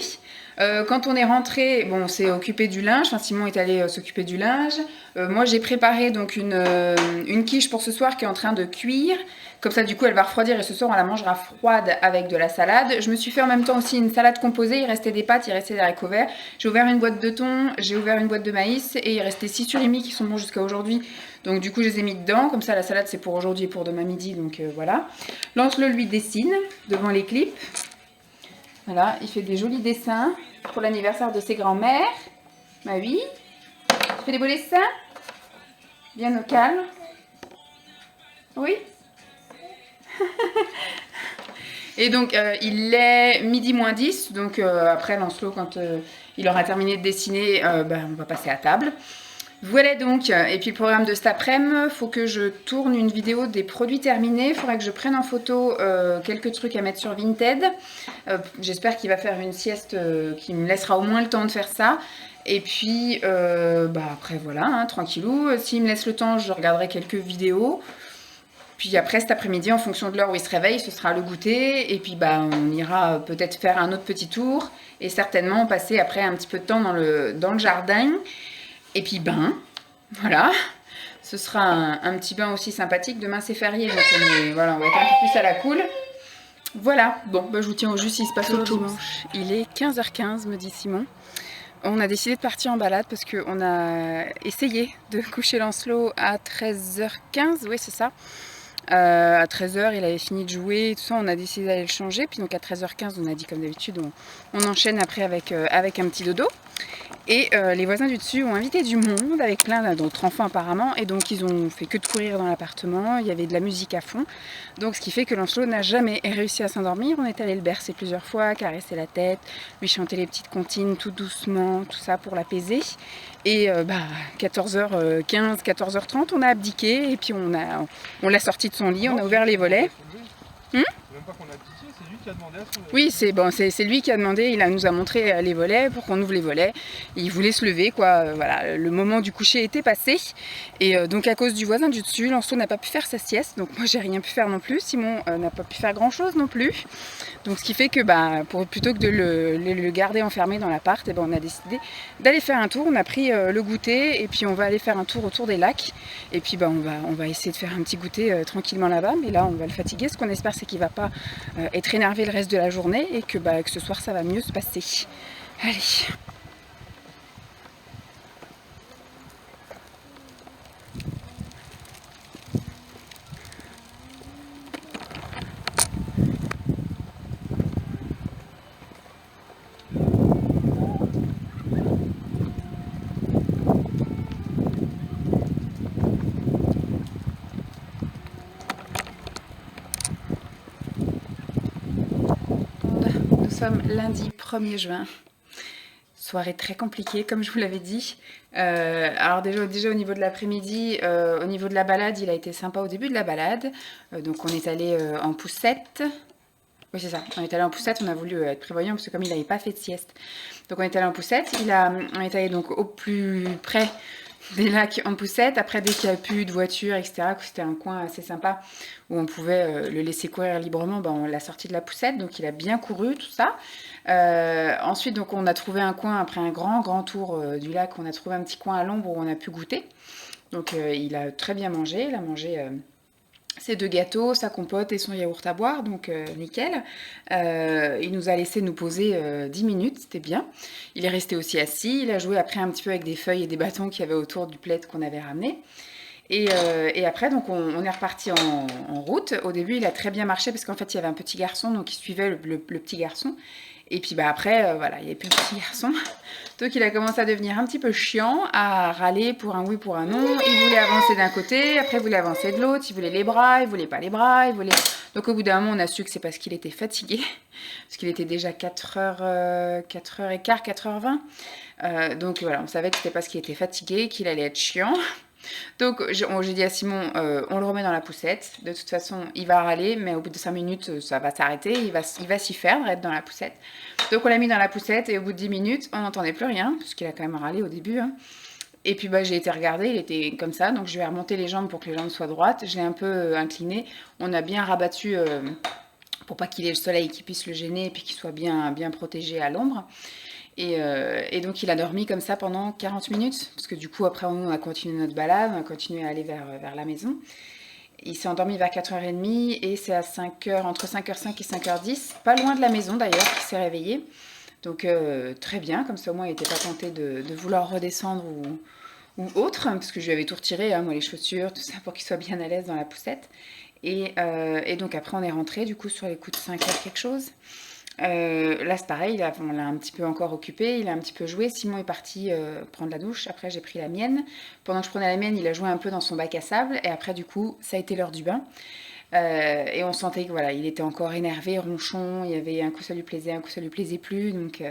Quand on est rentré, bon, on s'est occupé du linge. Enfin, Simon est allé s'occuper du linge. Moi, j'ai préparé donc une quiche pour ce soir qui est en train de cuire. Comme ça, du coup, elle va refroidir et ce soir, on la mangera froide avec de la salade. Je me suis fait en même temps aussi une salade composée. Il restait des pâtes, il restait des haricots verts. J'ai ouvert une boîte de thon, j'ai ouvert une boîte de maïs et il restait 6 surimi qui sont bons jusqu'à aujourd'hui. Donc, du coup, je les ai mis dedans. Comme ça, la salade, c'est pour aujourd'hui et pour demain midi. Donc, voilà. Lancelot lui dessine devant les clips. Voilà, il fait des jolis dessins pour l'anniversaire de ses grands-mères. Bah oui. Tu fais des beaux dessins? Bien au calme. Oui. Et donc, il est midi moins 10. Donc, après, Lancelot, quand il aura terminé de dessiner, on va passer à table. Voilà donc, et puis le programme de cet après-midi, il faut que je tourne une vidéo des produits terminés, il faudrait que je prenne en photo quelques trucs à mettre sur Vinted. J'espère qu'il va faire une sieste qui me laissera au moins le temps de faire ça. Et puis, après voilà, hein, tranquillou, s'il me laisse le temps, je regarderai quelques vidéos. Puis après cet après-midi, en fonction de l'heure où il se réveille, ce sera le goûter. Et puis on ira peut-être faire un autre petit tour. Et certainement passer après un petit peu de temps dans le jardin. Et puis voilà, ce sera un petit bain aussi sympathique. Demain c'est férié, donc on va être un peu plus à la cool. Voilà, bon, je vous tiens au jus s'il se passe autre chose. Il est 15h15, me dit Simon. On a décidé de partir en balade parce qu'on a essayé de coucher Lancelot à 13h15, oui c'est ça. À 13h, il avait fini de jouer et tout ça, on a décidé d'aller le changer. Puis donc à 13h15, on a dit comme d'habitude, on enchaîne après avec un petit dodo. Et les voisins du dessus ont invité du monde avec plein d'autres enfants apparemment. Et donc ils ont fait que de courir dans l'appartement, il y avait de la musique à fond. Donc ce qui fait que Lancelot n'a jamais réussi à s'endormir. On est allé le bercer plusieurs fois, caresser la tête, lui chanter les petites comptines tout doucement, tout ça pour l'apaiser. Et 14h15, 14h30, on a abdiqué et puis on l'a sorti de son lit, on a ouvert les volets. Même pas qu'on a abdiqué, c'est lui qui a demandé à son... Oui, c'est lui qui a demandé, nous a montré les volets pour qu'on ouvre les volets. Il voulait se lever, quoi. Voilà, le moment du coucher était passé. Et donc à cause du voisin du dessus, Lancelot n'a pas pu faire sa sieste. Donc moi j'ai rien pu faire non plus. Simon n'a pas pu faire grand chose non plus. Donc ce qui fait que plutôt que de le garder enfermé dans l'appart, on a décidé d'aller faire un tour. On a pris le goûter et puis on va aller faire un tour autour des lacs. Et puis on va essayer de faire un petit goûter tranquillement là-bas. Mais là on va le fatiguer. Ce qu'on espère c'est qu'il va pas être énervé le reste de la journée et que ce soir ça va mieux se passer. Allez. sommes lundi 1er juin. Soirée très compliquée, comme je vous l'avais dit. Alors déjà au niveau de l'après-midi, au niveau de la balade, il a été sympa au début de la balade. Donc on est allé en poussette. Oui, c'est ça. On est allé en poussette, on a voulu être prévoyant parce que comme il n'avait pas fait de sieste. Donc on est allé en poussette. On est allé donc au plus près des lacs en poussette. Après, dès qu'il n'y a plus de voiture, etc., que c'était un coin assez sympa où on pouvait le laisser courir librement, ben, on l'a sorti de la poussette. Donc il a bien couru, tout ça. Ensuite, donc, on a trouvé un coin, après un grand tour du lac, on a trouvé un petit coin à l'ombre où on a pu goûter. Donc il a très bien mangé. Il a mangé ses 2 gâteaux, sa compote et son yaourt à boire, donc nickel. Il nous a laissé nous poser 10 minutes, c'était bien. Il est resté aussi assis, il a joué après un petit peu avec des feuilles et des bâtons qu'il y avait autour du plaid qu'on avait ramené. Et après, donc on est reparti en route. Au début, il a très bien marché parce qu'en fait, il y avait un petit garçon, donc il suivait le petit garçon. Et puis bah après, voilà, il n'y avait plus de petit garçon. Donc il a commencé à devenir un petit peu chiant, à râler pour un oui, pour un non. Il voulait avancer d'un côté, après il voulait avancer de l'autre. Il voulait les bras, il voulait pas les bras, il voulait... Donc au bout d'un moment, on a su que c'est parce qu'il était fatigué. Parce qu'il était déjà 4h15, 4h20. Donc voilà, on savait que c'était parce qu'il était fatigué, qu'il allait être chiant. Donc j'ai dit à Simon, on le remet dans la poussette. De toute façon, il va râler, mais au bout de 5 minutes, ça va s'arrêter. Il va s'y faire, être dans la poussette. Donc on l'a mis dans la poussette et au bout de 10 minutes, on n'entendait plus rien, parce qu'il a quand même râlé au début. Hein. Et puis bah, j'ai été regarder, il était comme ça. Donc je lui ai remonté les jambes pour que les jambes soient droites. Je l'ai un peu incliné. On a bien rabattu pour pas qu'il ait le soleil qui puisse le gêner et puis qu'il soit bien protégé à l'ombre. Et donc il a dormi comme ça pendant 40 minutes, parce que du coup après on a continué notre balade, on a continué à aller vers la maison. Il s'est endormi vers 4h30 et c'est à 5h, entre 5h05 et 5h10, pas loin de la maison d'ailleurs, qu'il s'est réveillé. Donc très bien, comme ça au moins il n'était pas tenté de vouloir redescendre ou autre, parce que je lui avais tout retiré, hein, moi les chaussures, tout ça, pour qu'il soit bien à l'aise dans la poussette. Et donc après on est rentré du coup sur les coups de 5h quelque chose. Là c'est pareil, on l'a un petit peu encore occupé, il a un petit peu joué. Simon est parti prendre la douche, après j'ai pris la mienne. Pendant que je prenais la mienne, il a joué un peu dans son bac à sable et après du coup ça a été l'heure du bain. Et on sentait que voilà, il était encore énervé, ronchon, il y avait un coup ça lui plaisait, un coup ça lui plaisait plus. Donc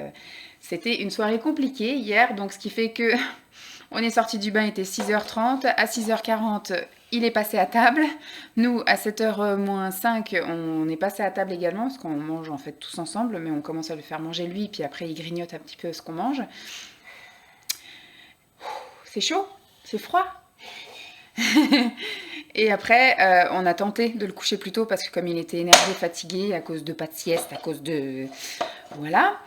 c'était une soirée compliquée hier, donc ce qui fait que on est sorti du bain, il était 6h30, à 6h40 il est passé à table. Nous, à 7h moins 5, on est passé à table également, parce qu'on mange en fait tous ensemble, mais on commence à le faire manger lui, puis après il grignote un petit peu ce qu'on mange. C'est chaud, c'est froid. Et après, on a tenté de le coucher plus tôt, parce que comme il était énervé, fatigué, à cause de pas de sieste, à cause de... Voilà.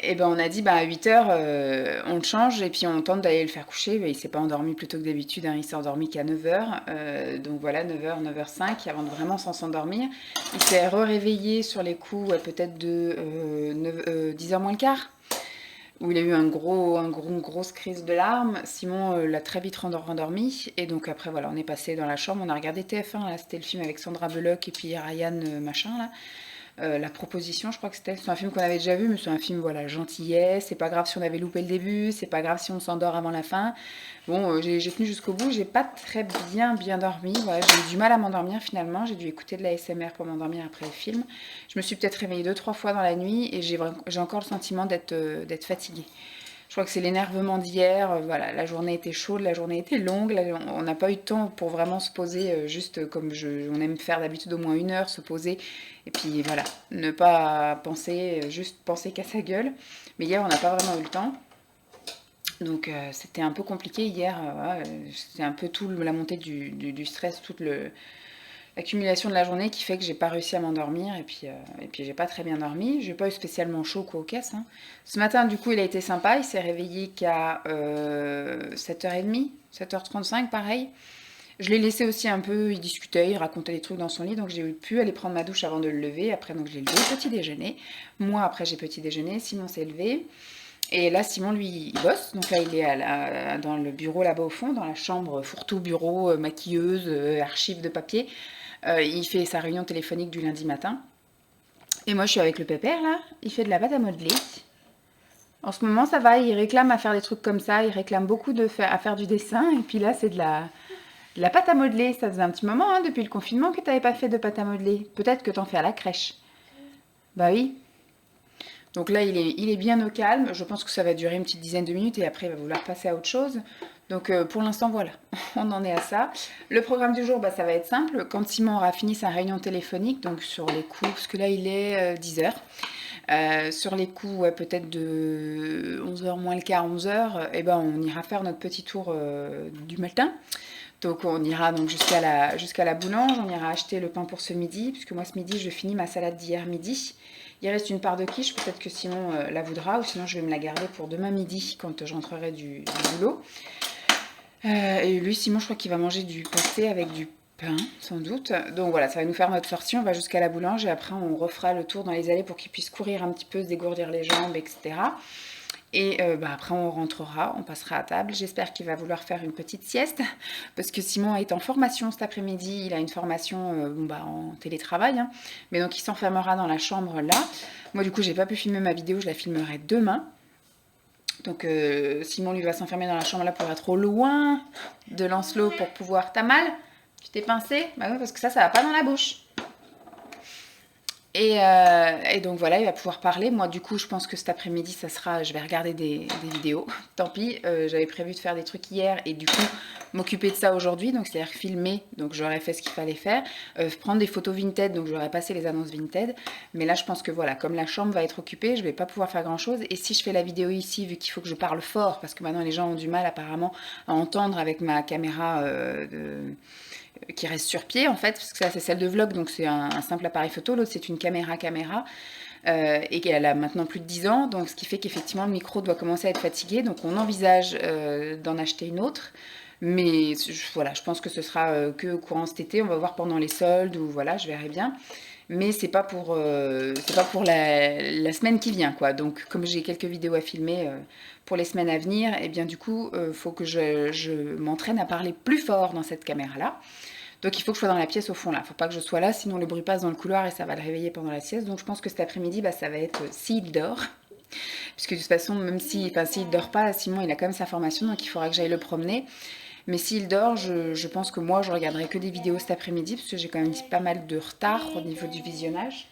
Et ben on a dit à 8h on le change et puis on tente d'aller le faire coucher. Il s'est pas endormi plus tôt que d'habitude, hein. Il s'est endormi qu'à 9h, donc voilà 9h, 9h05 avant de vraiment sans s'endormir. Il s'est réveillé sur les coups peut-être de 10h moins le quart, où il a eu une grosse crise de larmes. Simon l'a très vite rendormi et donc après voilà on est passé dans la chambre, on a regardé TF1, là c'était le film avec Sandra Bullock et puis Ryan machin là. La proposition, je crois que c'était. C'est un film qu'on avait déjà vu, mais c'est un film, voilà, gentillesse. C'est pas grave si on avait loupé le début, c'est pas grave si on s'endort avant la fin. Bon, j'ai tenu jusqu'au bout, j'ai pas très bien dormi. Voilà, j'ai eu du mal à m'endormir finalement. J'ai dû écouter de la ASMR pour m'endormir après le film. Je me suis peut-être réveillée 2-3 fois dans la nuit et j'ai encore le sentiment d'être fatiguée. Je crois que c'est l'énervement d'hier. Voilà, la journée était chaude, la journée était longue. Là, on n'a pas eu de temps pour vraiment se poser, juste comme on aime faire d'habitude au moins 1 heure, se poser. Et puis voilà, ne pas penser, juste penser qu'à sa gueule. Mais hier, on n'a pas vraiment eu le temps. Donc c'était un peu compliqué hier. C'était un peu la montée du stress, toute l'accumulation de la journée qui fait que j'ai pas réussi à m'endormir et puis j'ai pas très bien dormi. J'ai pas eu spécialement chaud quoi aux caisses. Hein. Ce matin du coup il a été sympa, il s'est réveillé qu'à 7h30, 7h35 pareil. Je l'ai laissé aussi un peu, il discutait, il racontait des trucs dans son lit, donc j'ai pu aller prendre ma douche avant de le lever. Après donc je l'ai levé, petit déjeuner. Moi après j'ai petit déjeuner, Simon s'est levé. Et là, Simon, lui, il bosse. Donc là, il est dans le bureau là-bas au fond, dans la chambre fourre-tout bureau, maquilleuse, archives de papier. Il fait sa réunion téléphonique du lundi matin. Et moi, je suis avec le pépère, là. Il fait de la pâte à modeler. En ce moment, ça va. Il réclame à faire des trucs comme ça. Il réclame beaucoup à faire du dessin. Et puis là, c'est de la pâte à modeler. Ça faisait un petit moment, hein, depuis le confinement, que tu n'avais pas fait de pâte à modeler. Peut-être que tu en fais à la crèche. Bah oui. Donc là, il est bien au calme. Je pense que ça va durer une petite dizaine de minutes et après, il va vouloir passer à autre chose. Donc pour l'instant, voilà, on en est à ça. Le programme du jour, bah, ça va être simple. Quand Simon aura fini sa réunion téléphonique, donc sur les coups, parce que là, il est 10h. Sur les coups, ouais, peut-être de 11h moins le quart, 11h, et ben, on ira faire notre petit tour du matin. Donc on ira donc jusqu'à la boulange, on ira acheter le pain pour ce midi, puisque moi ce midi je finis ma salade d'hier midi. Il reste une part de quiche, peut-être que Simon la voudra, ou sinon je vais me la garder pour demain midi quand j'entrerai du boulot. Et lui, Simon, je crois qu'il va manger du pâté avec du pain, sans doute. Donc voilà, ça va nous faire notre sortie, on va jusqu'à la boulange et après on refera le tour dans les allées pour qu'il puisse courir un petit peu, se dégourdir les jambes, etc. Et bah, après on rentrera, on passera à table. J'espère qu'il va vouloir faire une petite sieste parce que Simon est en formation cet après-midi. Il a une formation en télétravail, hein. Mais donc il s'enfermera dans la chambre là. Moi du coup j'ai pas pu filmer ma vidéo, je la filmerai demain. Donc Simon lui va s'enfermer dans la chambre là pour être trop loin de Lancelot pour pouvoir... T'as mal? Tu t'es pincé? Bah oui parce que ça va pas dans la bouche. Et donc voilà, il va pouvoir parler. Moi, du coup, je pense que cet après-midi, ça sera... Je vais regarder des vidéos. Tant pis, j'avais prévu de faire des trucs hier et du coup, m'occuper de ça aujourd'hui. Donc, c'est-à-dire filmer. Donc, j'aurais fait ce qu'il fallait faire. Prendre des photos Vinted. Donc, j'aurais passé les annonces Vinted. Mais là, je pense que voilà, comme la chambre va être occupée, je vais pas pouvoir faire grand-chose. Et si je fais la vidéo ici, vu qu'il faut que je parle fort, parce que maintenant, les gens ont du mal apparemment à entendre avec ma caméra qui reste sur pied en fait, parce que ça c'est celle de vlog, donc c'est un simple appareil photo, l'autre c'est une caméra, et qu'elle a maintenant plus de 10 ans, donc ce qui fait qu'effectivement le micro doit commencer à être fatigué, donc on envisage d'en acheter une autre, mais voilà, je pense que ce sera que courant cet été, on va voir pendant les soldes, ou voilà, je verrai bien. Mais c'est pas pour la semaine qui vient, quoi. Donc, comme j'ai quelques vidéos à filmer pour les semaines à venir, et bien du coup, faut que je m'entraîne à parler plus fort dans cette caméra-là. Donc, il faut que je sois dans la pièce au fond là. Faut pas que je sois là, sinon le bruit passe dans le couloir et ça va le réveiller pendant la sieste. Donc, je pense que cet après-midi, bah, ça va être s'il dort. Puisque de toute façon, même s'il dort pas, Simon, il a quand même sa formation, donc il faudra que j'aille le promener. Mais s'il dort, je pense que moi, je regarderai que des vidéos cet après-midi, parce que j'ai quand même pas mal de retard au niveau du visionnage.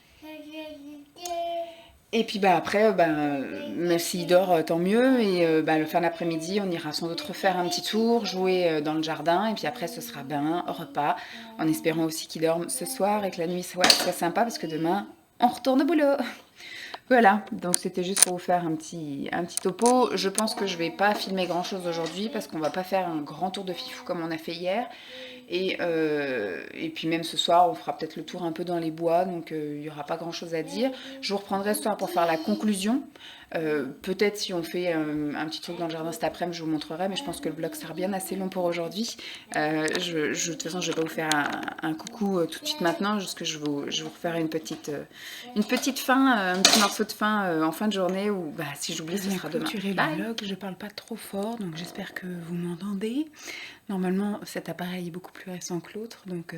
Et puis bah après, même s'il dort, tant mieux. Et le fin d'après-midi, on ira sans doute refaire un petit tour, jouer dans le jardin. Et puis après, ce sera bain, repas, en espérant aussi qu'il dorme ce soir et que la nuit soit sympa, parce que demain, on retourne au boulot. Voilà, donc c'était juste pour vous faire un petit topo. Je pense que je vais pas filmer grand chose aujourd'hui parce qu'on va pas faire un grand tour de fifou comme on a fait hier. Et puis même ce soir, on fera peut-être le tour un peu dans les bois, donc il n'y aura pas grand chose à dire. Je vous reprendrai ce soir pour faire la conclusion. Peut-être si on fait un petit truc dans le jardin cet après-midi, je vous montrerai, mais je pense que le vlog sera bien assez long pour aujourd'hui. De toute façon, je vais pas vous faire un coucou tout de suite maintenant, juste que je vous referai une petite fin, un petit morceau de fin en fin de journée, ou si j'oublie, ce sera demain. Clôturer le vlog, je parle pas trop fort, donc j'espère que vous m'entendez. Normalement, cet appareil est beaucoup plus récent que l'autre, donc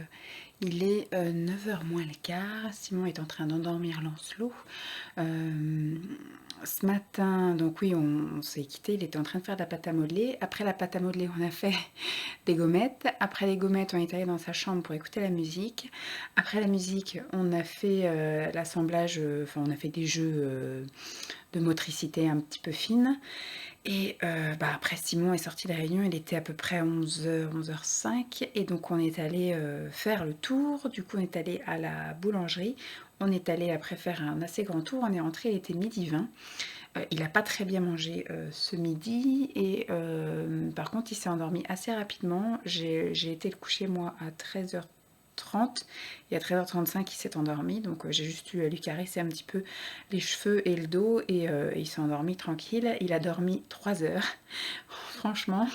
il est 9h moins le quart. Simon est en train d'endormir Lancelot. Ce matin, donc oui, on s'est quitté, il était en train de faire de la pâte à modeler. Après la pâte à modeler, on a fait des gommettes. Après les gommettes, on est allé dans sa chambre pour écouter la musique. Après la musique, on a fait l'assemblage, on a fait des jeux de motricité un petit peu fine. Et après, Simon est sorti de la réunion, il était à peu près 11h, 11h05, et donc on est allé faire le tour. Du coup, on est allé à la boulangerie, on est allé après faire un assez grand tour, on est rentré, il était 12h20. Il n'a pas très bien mangé ce midi, et par contre, il s'est endormi assez rapidement. J'ai été le coucher, moi, à 13h30, et à 13h35 il s'est endormi, donc j'ai juste eu à lui caresser un petit peu les cheveux et le dos, et il s'est endormi tranquille. Il a dormi 3 heures. Franchement,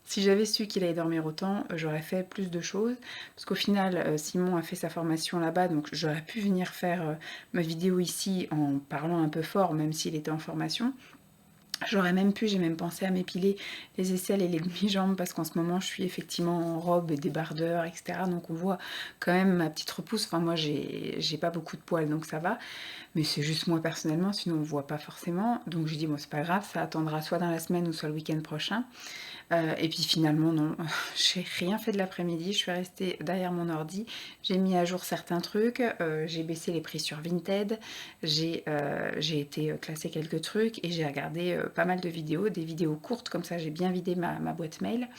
si j'avais su qu'il allait dormir autant, j'aurais fait plus de choses, parce qu'au final Simon a fait sa formation là-bas, donc j'aurais pu venir faire ma vidéo ici en parlant un peu fort, même s'il était en formation. J'aurais même pu, j'ai même pensé à m'épiler les aisselles et les demi-jambes parce qu'en ce moment je suis effectivement en robe et débardeur, etc. Donc on voit quand même ma petite repousse. Enfin moi j'ai pas beaucoup de poils donc ça va. Mais c'est juste moi personnellement, sinon on voit pas forcément. Donc je dis bon c'est pas grave, ça attendra soit dans la semaine ou soit le week-end prochain. Et puis finalement non, j'ai rien fait de l'après-midi, je suis restée derrière mon ordi, j'ai mis à jour certains trucs, j'ai baissé les prix sur Vinted, j'ai été classer quelques trucs et j'ai regardé pas mal de vidéos, des vidéos courtes, comme ça j'ai bien vidé ma boîte mail.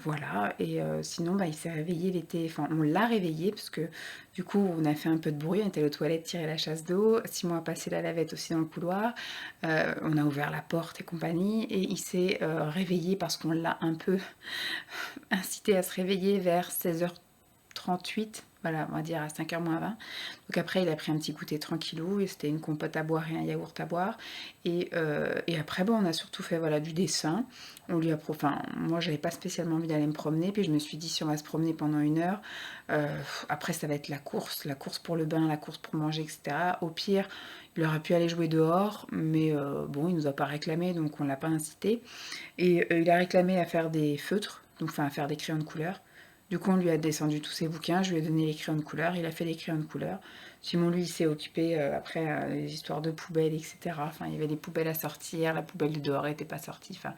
Voilà, et sinon bah, il s'est réveillé, enfin on l'a réveillé parce que du coup on a fait un peu de bruit, on était aux toilettes tirer la chasse d'eau, Simon a passé la lavette aussi dans le couloir, on a ouvert la porte et compagnie, et il s'est réveillé parce qu'on l'a un peu incité à se réveiller vers 16h38, voilà, on va dire à 5h moins 20. Donc après, il a pris un petit goûter tranquillou, et c'était une compote à boire et un yaourt à boire. Et après, bon, on a surtout fait voilà, du dessin. On lui a enfin, moi, j'avais pas spécialement envie d'aller me promener, puis je me suis dit, si on va se promener pendant 1 heure, après, ça va être la course pour le bain, la course pour manger, etc. Au pire, il aurait pu aller jouer dehors, mais bon, il nous a pas réclamé, donc on l'a pas incité. Et il a réclamé à faire des feutres, donc enfin à faire des crayons de couleur. Du coup, on lui a descendu tous ses bouquins, je lui ai donné les crayons de couleur, il a fait les crayons de couleur. Simon, lui, il s'est occupé après des histoires de poubelles, etc. Enfin, il y avait des poubelles à sortir, la poubelle de dehors n'était pas sortie. Enfin,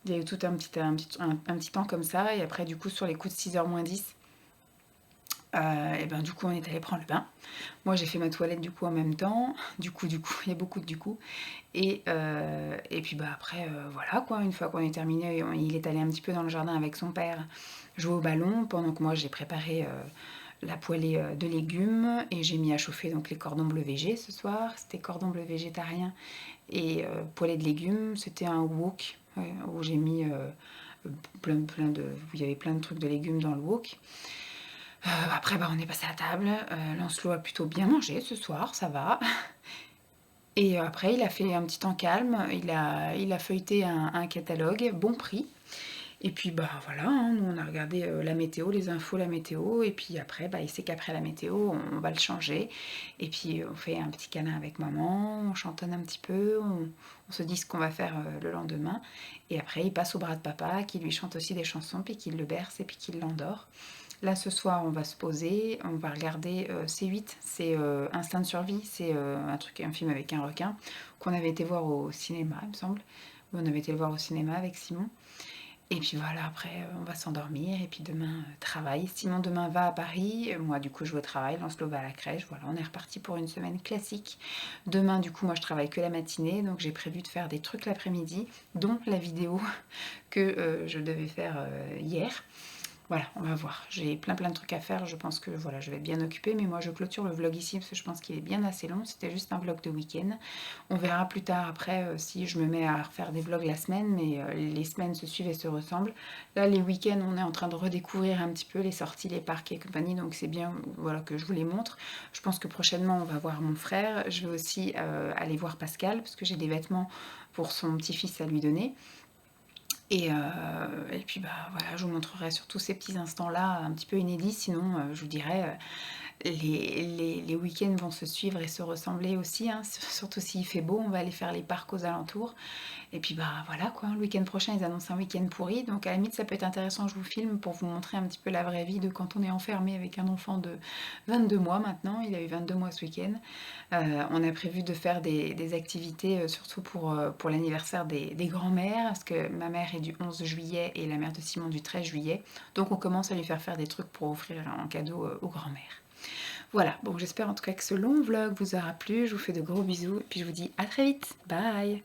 il y a eu tout un petit temps comme ça. Et après, du coup, sur les coups de 6h moins 10, et ben du coup, on est allé prendre le bain. Moi, j'ai fait ma toilette du coup en même temps. Du coup, il y a beaucoup de du coup. Et puis bah après, voilà quoi, une fois qu'on est terminé, il est allé un petit peu dans le jardin avec son père jouer au ballon, pendant que moi j'ai préparé la poêlée de légumes, et j'ai mis à chauffer donc les cordons bleus végé ce soir. C'était cordon bleu végétarien et poêlée de légumes. C'était un wok, ouais, où j'ai mis où il y avait plein de trucs de légumes dans le wok. Après bah, on est passé à la table. Lancelot a plutôt bien mangé ce soir, ça va. Et après, il a fait un petit temps calme, il a feuilleté un catalogue, bon prix. Et puis bah voilà, hein, nous on a regardé la météo, les infos, la météo, et puis après, bah, il sait qu'après la météo, on va le changer. Et puis on fait un petit câlin avec maman, on chantonne un petit peu, on se dit ce qu'on va faire le lendemain. Et après, il passe au bras de papa, qui lui chante aussi des chansons, puis qui le berce et puis qui l'endort. Là, ce soir, on va se poser, on va regarder C8, c'est Instinct de survie, c'est un film avec un requin qu'on avait été voir au cinéma, il me semble. Oui, on avait été le voir au cinéma avec Simon. Et puis voilà, après, on va s'endormir, et puis demain, travail. Simon, demain, va à Paris, moi, du coup, je vais au travail, Lancelot va à la crèche, voilà, on est reparti pour une semaine classique. Demain, du coup, moi, je travaille que la matinée, donc j'ai prévu de faire des trucs l'après-midi, dont la vidéo que je devais faire hier. Voilà, on va voir. J'ai plein de trucs à faire. Je pense que voilà, je vais être bien occupée. Mais moi, je clôture le vlog ici parce que je pense qu'il est bien assez long. C'était juste un vlog de week-end. On verra plus tard après si je me mets à refaire des vlogs la semaine. Mais les semaines se suivent et se ressemblent. Là, les week-ends, on est en train de redécouvrir un petit peu les sorties, les parcs et compagnie. Donc c'est bien voilà, que je vous les montre. Je pense que prochainement, on va voir mon frère. Je vais aussi aller voir Pascal parce que j'ai des vêtements pour son petit-fils à lui donner. Et puis bah voilà, je vous montrerai surtout ces petits instants-là un petit peu inédits, sinon je vous dirai les week-ends vont se suivre et se ressembler aussi, hein. Surtout s'il fait beau, on va aller faire les parcs aux alentours. Et puis bah voilà quoi, le week-end prochain ils annoncent un week-end pourri, donc à la limite ça peut être intéressant, je vous filme pour vous montrer un petit peu la vraie vie de quand on est enfermé avec un enfant de 22 mois maintenant, il a eu 22 mois ce week-end. On a prévu de faire des activités, surtout pour l'anniversaire des grands-mères, parce que ma mère est du 11 juillet et la mère de Simon du 13 juillet, donc on commence à lui faire des trucs pour offrir en cadeau aux grands-mères. Voilà, bon j'espère en tout cas que ce long vlog vous aura plu, je vous fais de gros bisous, et puis je vous dis à très vite, bye!